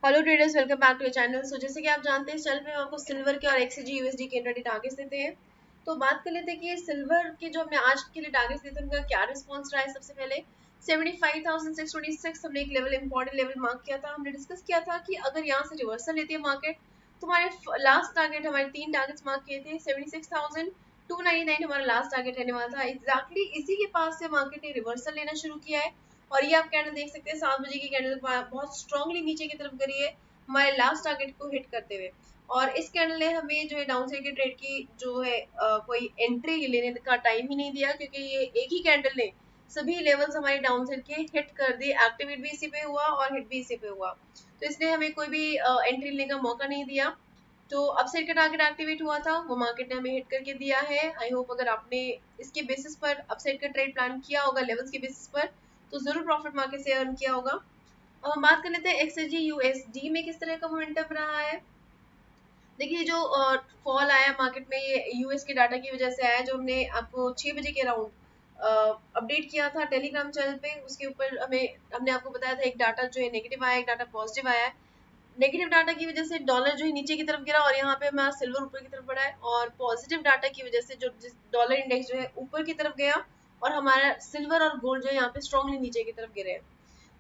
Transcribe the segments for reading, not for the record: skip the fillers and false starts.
Hello traders, welcome back to your channel. जैसे कि आप जानते हैं, इस चैनल पे हम आपको सिल्वर के और एक्सजी यूएसडी के इंट्राडे टारगेट्स देते हैं। तो बात कर लेते हैं कि सिल्वर के जो हमने आज के लिए टारगेट्स देते हैं उनका क्या रिस्पांस रहा है। सबसे पहले 75,626 हमने एक लेवल, इंपॉर्टेंट लेवल मार्क किया था। हमने डिस्कस किया था कि अगर यहाँ से रिवर्सल लेती है मार्केट तो हमारे लास्ट टारगेट, हमारे 3 टारगेट्स मार्क किए थे। 76,299 हमारा लास्ट टारगेट रहने वाला था। एग्जैक्टली इसी के पास से मार्केट ने रिवर्सल लेना शुरू किया है और ये आप कैंडल देख सकते हैं, 7 बजे की कैंडल बहुत स्ट्रांगली नीचे की तरफ गिरी है हमारे लास्ट टारगेट को हिट करते हुए। और इस कैंडल ने हमें जो है डाउन साइड के ट्रेड की जो है कोई एंट्री लेने का टाइम ही नहीं दिया, क्योंकि ये एक ही कैंडल ने सभी लेवल्स हमारे डाउन साइड के हिट कर दिए। एक्टिवेट भी इसी पे हुआ और हिट भी इसी पे हुआ, तो इसने हमें कोई भी एंट्री लेने का मौका नहीं दिया। तो अपसाइड का टारगेट एक्टिवेट हुआ था, वो मार्केट ने हमें हिट करके दिया है। आई होप अगर आपने इसके बेसिस पर अपसाइड का ट्रेड प्लान किया होगा लेवल्स के बेसिस पर, तो जरूर प्रॉफिट मार्केट से अर्न किया होगा। अब हम बात कर लेते हैं एक्सजी यूएसडी में किस तरह का मोमेंटम रहा है। देखिए, जो फॉल आया मार्केट में, ये यूएस के डाटा की वजह से आया, जो हमने आपको 6 बजे के अराउंड अपडेट किया था टेलीग्राम चैनल पे। उसके ऊपर हमने आपको बताया था एक डाटा जो है नेगेटिव आया, एक डाटा पॉजिटिव आया है। नेगेटिव डाटा की वजह से डॉलर जो है नीचे की तरफ गिरा और यहाँ पे हमारा सिल्वर ऊपर की तरफ बढ़ा है, और पॉजिटिव डाटा की वजह से जो डॉलर इंडेक्स जो है ऊपर की तरफ गया और हमारा सिल्वर और गोल्ड जो है यहाँ पे स्ट्रांगली नीचे की तरफ गिरे।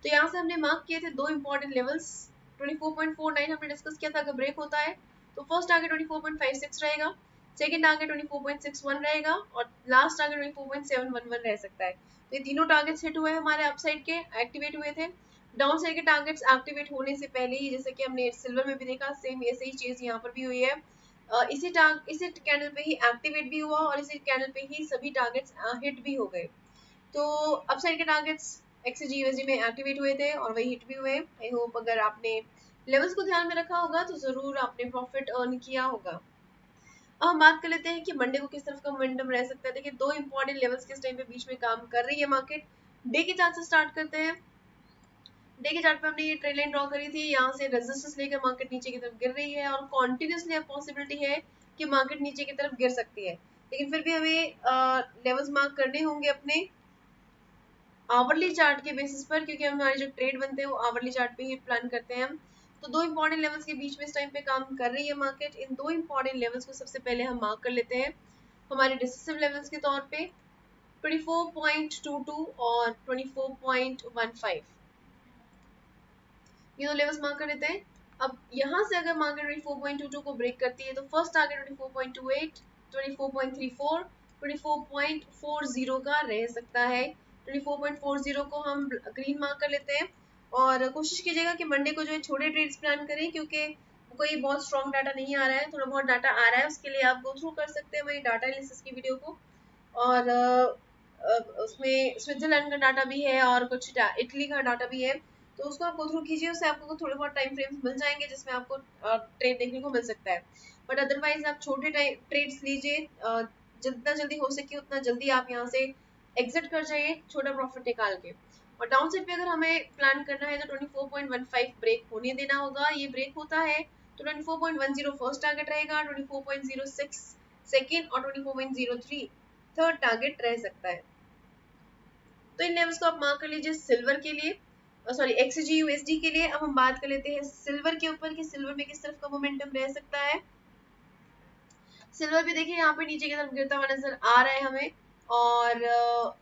तो यहाँ से हमने मार्क किए थे दो इंपॉर्टेंट लेवल्स। 24.49 हमने डिस्कस किया था, अगर ब्रेक होता है तो फर्स्ट टारगेट 24.56 रहेगा, सेकंड टारगेट 24.61 रहेगा और लास्ट टारगेट 24.711 रह सकता है। तो ये तीनों टारगेट्स हिट हुए हमारे अपसाइड के, एक्टिवेट हुए थे। डाउन साइड के टारगेट्स एक्टिवेट होने से पहले ही, जैसे कि हमने सिल्वर में भी देखा, सेम ऐसे ही चीज यहाँ पर भी हुई है। इसी कैंडल पे ही एक्टिवेट भी हुआ और इसी कैंडल पे ही सभी टारगेट्स हिट भी हो गए। तो अपसाइड के टारगेट्स एक्सजी यूएसडी में एक्टिवेट हुए थे और वही हिट भी हुए। आई होप अगर आपने लेवल्स को ध्यान में रखा होगा तो जरूर आपने प्रॉफिट अर्न किया होगा। अब हम बात कर लेते हैं कि मंडे को किस तरफ का मोमेंटम रह सकता है। देखिए, दो इंपॉर्टेंट लेवल्स किस टाइम पे बीच में काम कर रही है मार्केट। डे के चार्ट से स्टार्ट करते हैं। डे के चार्ट पे हमने ये ट्रेड लाइन ड्रॉ करी थी, यहाँ से रेजिस्टेंस लेकर मार्केट नीचे की तरफ गिर रही है और कॉन्टिन्यूसली अब पॉसिबिलिटी है कि मार्केट नीचे की तरफ गिर सकती है। लेकिन फिर भी हमें लेवल्स मार्क करने होंगे अपने आवरली चार्ट के बेसिस पर, क्योंकि हमारे जो ट्रेड बनते हैं वो आवरली चार्ट पे ही प्लान करते हैं हम। तो दो इंपॉर्टेंट लेवल्स के बीच में इस टाइम पे काम कर रही है मार्केट। इन दो इंपॉर्टेंट लेवल्स को सबसे पहले हम मार्क कर लेते हैं हमारे डिसिसिव लेवल्स के तौर पे, 24.22 और 24.15। ये दो लेवल्स मार्क कर लेते हैं। अब यहाँ से अगर मार्केट 24.22 को ब्रेक करती है तो फर्स्ट टारगेट 24.28, 24.34, 24.40 का रह सकता है। 24.40 को हम ग्रीन मार्क कर लेते हैं और कोशिश कीजिएगा कि मंडे को जो है छोटे ट्रेड्स प्लान करें, क्योंकि कोई बहुत स्ट्रॉन्ग डाटा नहीं आ रहा है, थोड़ा बहुत डाटा आ रहा है। उसके लिए आप गो थ्रू कर सकते हैं हमारी डाटा एनालिसिस की वीडियो को। और उसमें स्विट्जरलैंड का डाटा भी है और कुछ इटली का डाटा भी है, तो उसको आप गो थ्रू कीजिए। उससे आपको थोड़े बहुत टाइम फ्रेम्स मिल जाएंगे जिसमें आपको ट्रेड देखने को मिल सकता है। बट अदरवाइज आप छोटे ट्रेड्स लीजिए, जितना जल्दी हो सके उतना जल्दी आप यहाँ से एग्जिट कर जाइए छोटा प्रॉफिट निकाल के। और डाउन साइड पे अगर हमें प्लान करना है तो 24.15 ब्रेक होने देना होगा। ये ब्रेक होता है तो 24.10 फर्स्ट टारगेट रहेगा, 24.06 सेकेंड और 24.03 थर्ड टारगेट रह सकता है। तो इन लेवल्स को आप मार्क कर लीजिए सिल्वर के लिए, सॉरी एक्सजी यूएसडी के लिए। अब हम बात कर लेते हैं सिल्वर के ऊपर कि सिल्वर में किस तरफ का मोमेंटम रह सकता है। सिल्वर भी देखिए यहाँ पे नीचे की तरफ गिरता हुआ नजर आ रहा है हमें, और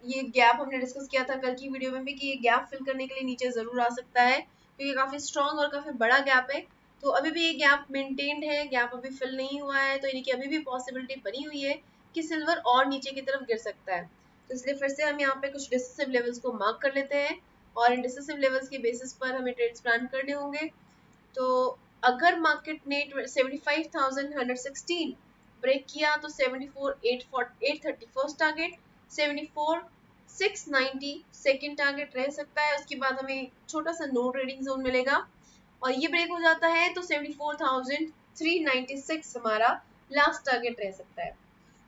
ये गैप हमने डिस्कस किया था कल की वीडियो में भी कि ये गैप फिल करने के लिए नीचे जरूर आ सकता है, क्योंकि काफी स्ट्रॉन्ग और काफी बड़ा गैप है। तो अभी भी ये गैप मेंटेन्ड है, गैप अभी फिल नहीं हुआ है, तो यानी कि अभी भी पॉसिबिलिटी बनी हुई है कि सिल्वर और नीचे की तरफ गिर सकता है। तो इसलिए फिर से हम यहाँ पे कुछ डिसिसिव लेवल्स को मार्क कर लेते हैं और इन डिसिसिव लेवल्स के बेसिस पर हमें ट्रेड्स प्लान करने होंगे। तो अगर मार्केट ने 75,116 ब्रेक किया तो 74,830 फर्स्ट टारगेट, 74,690 सेकेंड टारगेट रह सकता है। उसके बाद हमें छोटा सा नो ट्रेडिंग जोन मिलेगा और ये ब्रेक हो जाता है तो 74,396 हमारा लास्ट टारगेट रह सकता है।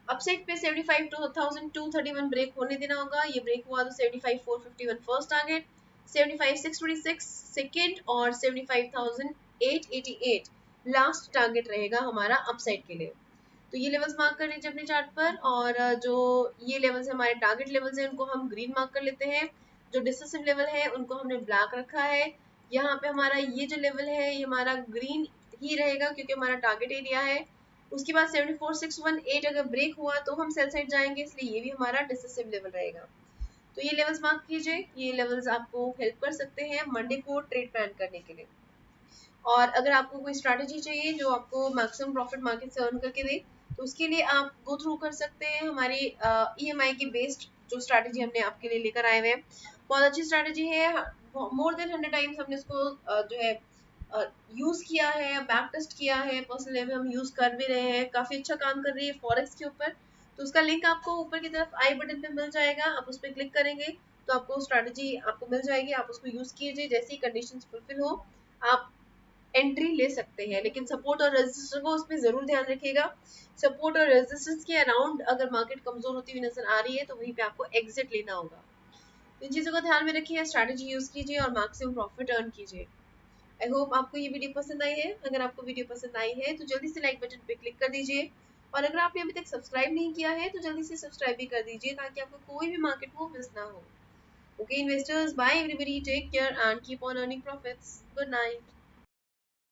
अपसाइड पे 75,231 ब्रेक होने देना होगा। ये ब्रेक हुआ तो 75,451 फर्स्ट टारगेट, 75,626 सेकेंड और 75,888 लास्ट टारगेट रहेगा हमारा अपसाइड के लिए। तो ये लेवल्स मार्क कर लीजिए अपने चार्ट पर, और जो ये लेवल्स हमारे टारगेट लेवल्स हैं उनको हम ग्रीन मार्क कर लेते हैं। जो डिसिसिव लेवल है उनको हमने ब्लैक रखा है। यहाँ पे हमारा ये जो लेवल है ये हमारा ग्रीन ही रहेगा क्योंकि हमारा टारगेट एरिया है। उसके बाद 74618 अगर ब्रेक हुआ तो हम सेल साइड जाएंगे, इसलिए ये भी हमारा डिसिसिव लेवल रहेगा। तो ये लेवल्स मार्क कीजिए, ये लेवल्स आपको हेल्प कर सकते हैं मंडे को ट्रेड प्लान करने के लिए। और अगर आपको कोई स्ट्रैटेजी चाहिए जो आपको मैक्सिमम प्रॉफिट मार्केट से अर्न करके दे, तो उसके लिए आप गो थ्रू कर सकते हैं हमारी EMI की बेस्ड जो स्ट्रैटेजी हमने आपके लिए लेकर आए हुए हैं। बहुत अच्छी स्ट्रैटेजी है, मोर देन 100 टाइम्स हमने इसको जो है यूज किया है, बैक टेस्ट किया है, पर्सनल लेवल हम यूज कर भी रहे हैं, काफी अच्छा काम कर रही है फॉरेक्स के ऊपर। तो उसका लिंक आपको ऊपर की तरफ आई बटन पे मिल जाएगा, आप उस पर क्लिक करेंगे तो आपको स्ट्रैटेजी आपको मिल जाएगी, आप उसको यूज कीजिए, जैसे ही कंडीशंस फुलफिल हो आप एंट्री ले सकते हैं। लेकिन सपोर्ट और रेजिस्टेंस को उसमें जरूर ध्यान रखिएगा, सपोर्ट और रेजिस्टेंस के अराउंड अगर मार्केट कमजोर होती हुई नजर आ रही है तो वहीं पे आपको एग्जिट लेना होगा। इन चीजों को ध्यान में रखिए, स्ट्रैटेजी यूज कीजिए और मैक्सिमम प्रॉफिट अर्न कीजिए। आई होप आपको ये वीडियो पसंद आई है। अगर आपको वीडियो पसंद आई है तो जल्दी से लाइक बटन पे क्लिक कर दीजिए, और अगर आपने अभी तक सब्सक्राइब नहीं किया है तो जल्दी से सब्सक्राइब भी कर दीजिए ताकि आपको कोई भी मार्केट मूव मिस ना हो। Okay investors, bye everybody, take care and keep on earning profits. Good night.